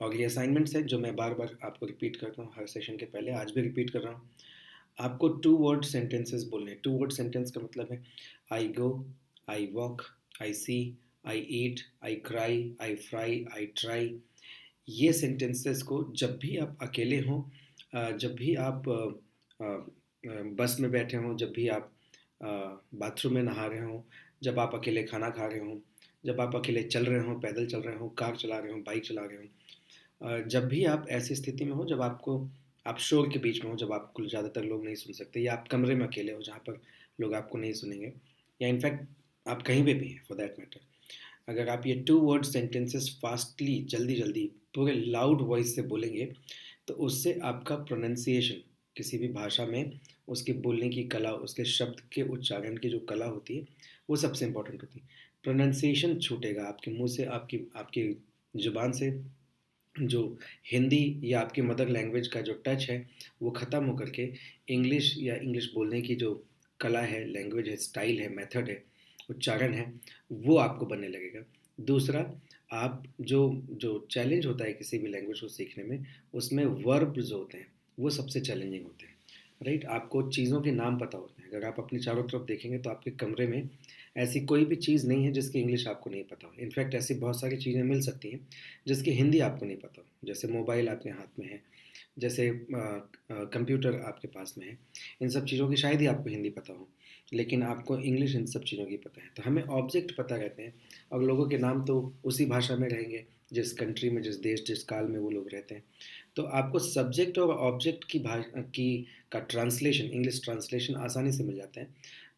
और ये असाइनमेंट्स है जो मैं बार बार आपको रिपीट करता हूँ हर सेशन के पहले, आज भी रिपीट कर रहा हूँ। आपको टू वर्ड सेंटेंसेस बोलने हैं। टू वर्ड सेंटेंस का मतलब है I go, I walk, I see, I eat, I cry, I fry, I try. ये सेंटेंसेस को जब भी आप अकेले हों, जब भी आप बस में बैठे हों, जब भी आप बाथरूम में नहा रहे हों, जब आप अकेले खाना खा रहे हों, जब आप अकेले चल रहे हों, पैदल चल रहे हों, कार चला रहे हों, बाइक चला रहे हों, जब भी आप ऐसी स्थिति में हो जब आप शोर के बीच में हो, जब आपको ज़्यादातर लोग नहीं सुन सकते, या आप कमरे में अकेले हो जहाँ पर लोग आपको नहीं सुनेंगे, या इनफैक्ट आप कहीं पे भी हैं फॉर दैट मैटर, अगर आप ये टू वर्ड सेंटेंसेस फास्टली, जल्दी जल्दी, पूरे लाउड वॉइस से बोलेंगे, तो उससे आपका प्रोनाउंसिएशन किसी भी भाषा में, उसके बोलने की कला, उसके शब्द के उच्चारण की जो कला होती है, वो सबसे इम्पोर्टेंट होती है। प्रोनाउंसिएशन छूटेगा आपके मुंह से, आपकी आपकी ज़ुबान से, जो हिंदी या आपकी मदर लैंग्वेज का जो टच है वो ख़त्म होकर के इंग्लिश, या इंग्लिश बोलने की जो कला है, लैंग्वेज है, स्टाइल है, मेथड है, उच्चारण है, वो आपको बनने लगेगा। दूसरा, आप जो जो चैलेंज होता है किसी भी लैंग्वेज को सीखने में, उसमें वर्ब जो होते हैं वो सबसे चैलेंजिंग होते हैं। राइट, आपको चीज़ों के नाम पता होते हैं। अगर आप अपनी चारों तरफ देखेंगे तो आपके कमरे में ऐसी कोई भी चीज़ नहीं है जिसकी इंग्लिश आपको नहीं पता हो। इनफैक्ट ऐसी बहुत सारी चीज़ें मिल सकती हैं जिसकी हिंदी आपको नहीं पता हो। जैसे मोबाइल आपके हाथ में है, जैसे कंप्यूटर आपके पास में है, इन सब चीज़ों की शायद ही आपको हिंदी पता हो, लेकिन आपको इंग्लिश इन सब चीज़ों की पता है। तो हमें ऑब्जेक्ट पता रहते हैं, और लोगों के नाम तो उसी भाषा में रहेंगे जिस कंट्री में, जिस देश, जिस काल में वो लोग रहते हैं। तो आपको सब्जेक्ट और ऑब्जेक्ट की भाषा की का ट्रांसलेशन, इंग्लिश ट्रांसलेशन आसानी से मिल जाता है।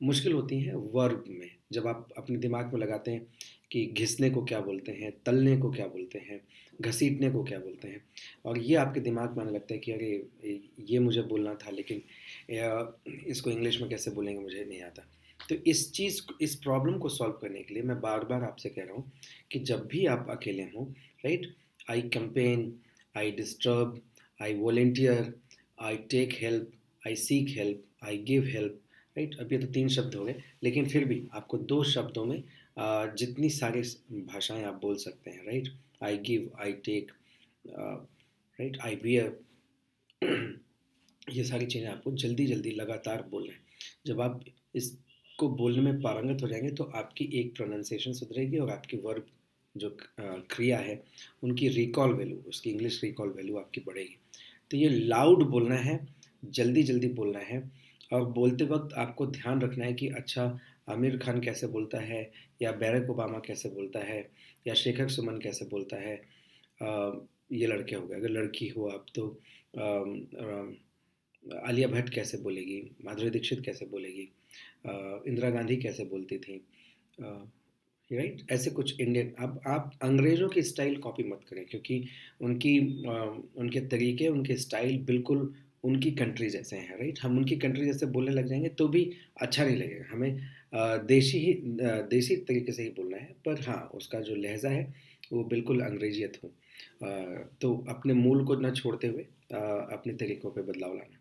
मुश्किल होती है वर्ब में, जब आप अपने दिमाग में लगाते हैं कि घिसने को क्या बोलते हैं, तलने को क्या बोलते हैं, घसीटने को क्या बोलते हैं, और ये आपके दिमाग में आने लगता है कि अरे ये मुझे बोलना था, लेकिन इसको इंग्लिश में कैसे बोलेंगे मुझे नहीं आता। तो इस प्रॉब्लम को सॉल्व करने के लिए मैं बार बार आपसे कह रहा हूँ कि जब भी आप अकेले हों, right, I campaign, I disturb, I volunteer, I take help, I seek help, I give help. Right, अब ये तो तीन शब्द हो गए, लेकिन फिर भी आपको दो शब्दों में जितनी सारी भाषाएं आप बोल सकते हैं। Right, I give, I take, right, I bear, ये सारी चीज़ें आपको जल्दी जल्दी लगातार बोलना है। जब आप इसको बोलने में पारंगत हो जाएंगे तो आपकी एक प्रोनाउंसिएशन सुधरेगी, और आपकी वर्ब जो क्रिया है उनकी रिकॉल वैल्यू, उसकी इंग्लिश रिकॉल वैल्यू आपकी बढ़ेगी। तो ये लाउड बोलना है, जल्दी जल्दी बोलना है, और बोलते वक्त आपको ध्यान रखना है कि अच्छा, आमिर खान कैसे बोलता है, या बैरक ओबामा कैसे बोलता है, या शेखर सुमन कैसे बोलता है। ये लड़के हो गए, अगर लड़की हो आप तो आलिया भट्ट कैसे बोलेगी, माधुरी दीक्षित कैसे बोलेगी, इंदिरा गांधी कैसे बोलती थी, राइट। ऐसे कुछ इंडियन, अब आप अंग्रेज़ों की स्टाइल कॉपी मत करें, क्योंकि उनकी उनके तरीके, उनके स्टाइल बिल्कुल उनकी कंट्री जैसे हैं। राइट, हम उनकी कंट्री जैसे बोलने लग जाएंगे तो भी अच्छा नहीं लगेगा हमें। देसी तरीके से ही बोलना है, पर हाँ, उसका जो लहजा है वो बिल्कुल अंग्रेजियत हो। तो अपने मूल को ना छोड़ते हुए अपने तरीक़ों पे बदलाव लाना।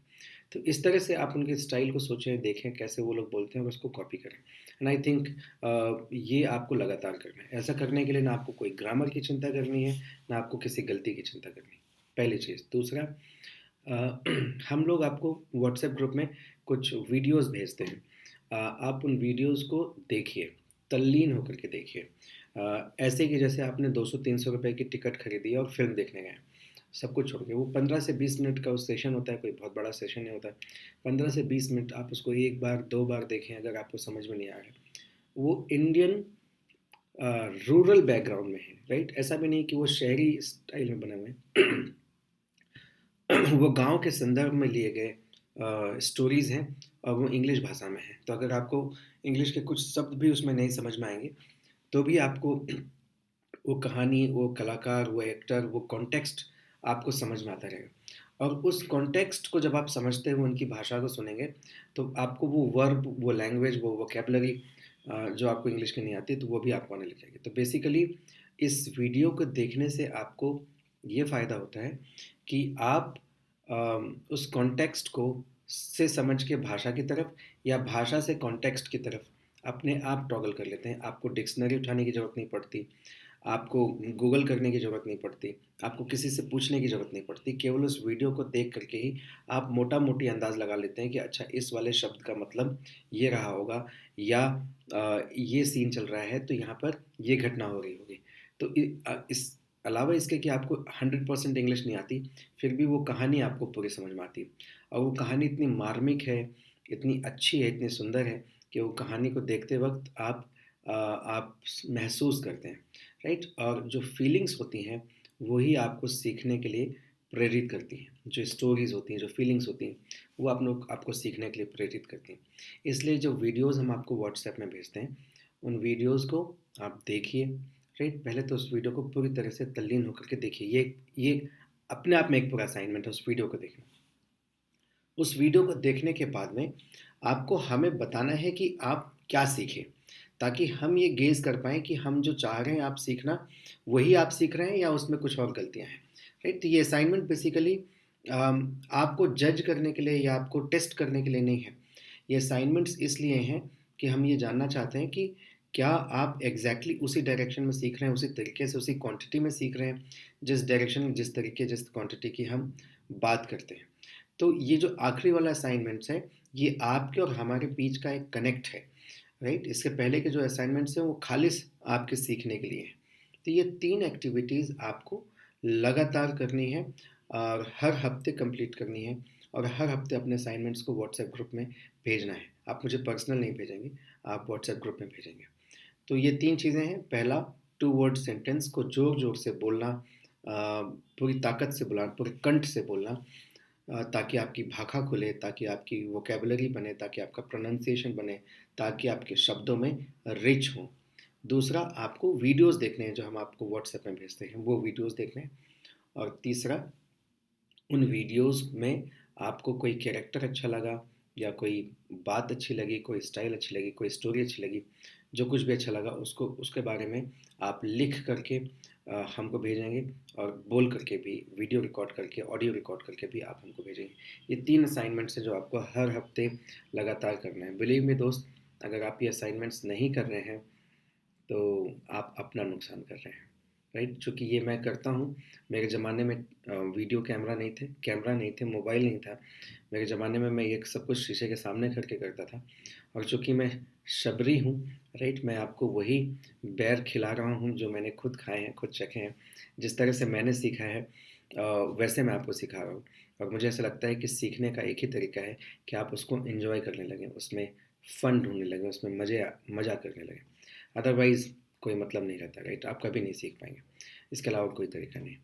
तो इस तरह से आप उनके स्टाइल को सोचें, देखें कैसे वो लोग बोलते हैं, और उसको कॉपी करें। एंड आई थिंक ये आपको लगातार करना है। ऐसा करने के लिए ना आपको कोई ग्रामर की चिंता करनी है, ना आपको किसी गलती की चिंता करनी है, पहली चीज़। दूसरा, हम लोग आपको व्हाट्सएप ग्रुप में कुछ वीडियोस भेजते हैं। आप उन वीडियोस को देखिए, तल्लीन होकर के देखिए। ऐसे कि जैसे आपने 200-300 रुपए की टिकट खरीदी है और फिल्म देखने गए, सब कुछ छोड़ के। वो 15 से 20 मिनट का उस सेशन होता है, कोई बहुत बड़ा सेशन नहीं होता है। 15 से 20 मिनट आप उसको एक बार, दो बार देखें, अगर आपको समझ में नहीं आ रहा है। वो इंडियन रूरल बैकग्राउंड में है, राइट। ऐसा भी नहीं कि वो शहरी स्टाइल में बने हुए हैं। वो गांव के संदर्भ में लिए गए स्टोरीज़ हैं, और वो इंग्लिश भाषा में है। तो अगर आपको इंग्लिश के कुछ शब्द भी उसमें नहीं समझ में आएंगे, तो भी आपको वो कहानी, वो कलाकार, वो एक्टर, वो कॉन्टेक्स्ट आपको समझ में आता रहेगा। और उस कॉन्टेक्स्ट को जब आप समझते हुए उनकी भाषा को सुनेंगे, तो आपको वो वर्ब, वो लैंग्वेज, वो वोकेबलरी जो आपको इंग्लिश की नहीं आती, तो वो भी आपको आने लग जाएगी। तो बेसिकली इस वीडियो को देखने से आपको ये फ़ायदा होता है कि आप उस कॉन्टेक्स्ट को से समझ के भाषा की तरफ, या भाषा से कॉन्टेक्स्ट की तरफ अपने आप टॉगल कर लेते हैं। आपको डिक्शनरी उठाने की ज़रूरत नहीं पड़ती, आपको गूगल करने की ज़रूरत नहीं पड़ती, आपको किसी से पूछने की ज़रूरत नहीं पड़ती, केवल उस वीडियो को देख करके ही आप मोटा-मोटी अंदाज़ लगा लेते हैं कि अच्छा इस वाले शब्द का मतलब ये रहा होगा या ये सीन चल रहा है तो यहाँ पर ये घटना हो रही होगी। तो इस अलावा इसके कि आपको 100% इंग्लिश नहीं आती, फिर भी वो कहानी आपको पूरी समझ में आती है और वो कहानी इतनी मार्मिक है, इतनी अच्छी है, इतनी सुंदर है कि वो कहानी को देखते वक़्त आप महसूस करते हैं, राइट? और जो फीलिंग्स होती हैं, वही आपको सीखने के लिए प्रेरित करती हैं। जो स्टोरीज़ होती हैं, जो फीलिंग्स होती हैं, वो आपको सीखने के लिए प्रेरित करती हैं। इसलिए जो वीडियोज़ हम आपको व्हाट्सएप में भेजते हैं, उन वीडियोज़ को आप देखिए, राइट? पहले तो उस वीडियो को पूरी तरह से तल्लीन होकर के देखिए। ये अपने आप में एक पूरा असाइनमेंट है उस वीडियो को देखना। उस वीडियो को देखने के बाद में आपको हमें बताना है कि आप क्या सीखे, ताकि हम ये गेज कर पाएँ कि हम जो चाह रहे हैं आप सीखना, वही आप सीख रहे हैं या उसमें कुछ और गलतियाँ हैं, राइट? तो ये असाइनमेंट बेसिकली आपको जज करने के लिए या आपको टेस्ट करने के लिए नहीं है। ये असाइनमेंट्स इसलिए हैं कि हम ये जानना चाहते हैं कि क्या आप एग्जैक्टली उसी डायरेक्शन में सीख रहे हैं, उसी तरीके से, उसी क्वांटिटी में सीख रहे हैं, जिस डायरेक्शन, जिस तरीके, जिस क्वांटिटी की हम बात करते हैं। तो ये जो आखिरी वाला असाइनमेंट्स है, ये आपके और हमारे बीच का एक कनेक्ट है, राइट? इसके पहले के जो असाइनमेंट्स हैं वो खालिस आपके सीखने के लिए हैं। तो ये 3 एक्टिविटीज़ आपको लगातार करनी है और हर हफ्ते कंप्लीट करनी है और हर हफ्ते अपने असाइनमेंट्स को व्हाट्सएप ग्रुप में भेजना है। आप मुझे पर्सनल नहीं भेजेंगे, आप व्हाट्सएप ग्रुप में भेजेंगे। तो ये 3 चीज़ें हैं। पहला, 2 वर्ड सेंटेंस को ज़ोर-ज़ोर से बोलना, पूरी ताकत से बोलना, पूरे कंठ से बोलना, ताकि आपकी भाषा खुले, ताकि आपकी वोकैबुलरी बने, ताकि आपका प्रोनंसिएशन बने, ताकि आपके शब्दों में रिच हों। दूसरा, आपको वीडियोज़ देखने हैं जो हम आपको व्हाट्सएप में भेजते हैं, वो वीडियोज़ देखने हैं। और तीसरा, उन वीडियोज़ में आपको कोई कैरेक्टर अच्छा लगा या कोई बात अच्छी लगी, कोई स्टाइल अच्छी लगी, कोई स्टोरी अच्छी लगी, जो कुछ भी अच्छा लगा उसको उसके बारे में आप लिख करके हमको भेजेंगे और बोल करके भी, वीडियो रिकॉर्ड करके, ऑडियो रिकॉर्ड करके भी आप हमको भेजेंगे। ये 3 असाइनमेंट्स हैं जो आपको हर हफ्ते लगातार करना है। बिलीव मी दोस्त, अगर आप ये असाइनमेंट्स नहीं कर रहे हैं तो आप अपना नुकसान कर रहे हैं, राइट? चूँकि ये मैं करता हूँ, मेरे ज़माने में वीडियो कैमरा नहीं थे, मोबाइल नहीं था। मेरे ज़माने में मैं ये सब कुछ शीशे के सामने करके करता था और चूँकि मैं शबरी हूँ, राइट? मैं आपको वही बेर खिला रहा हूँ जो मैंने खुद खाए हैं, खुद चखे हैं। जिस तरह से मैंने सीखा है वैसे मैं आपको सिखा रहा हूँ और मुझे ऐसा लगता है कि सीखने का एक ही तरीका है कि आप उसको एन्जॉय करने लगें, उसमें फ़न ढूँढने लगें, उसमें मज़ा करने लगें। अदरवाइज़ कोई मतलब नहीं रहता, राइट? आप कभी नहीं सीख पाएँगे। इसके अलावा कोई तरीका नहीं।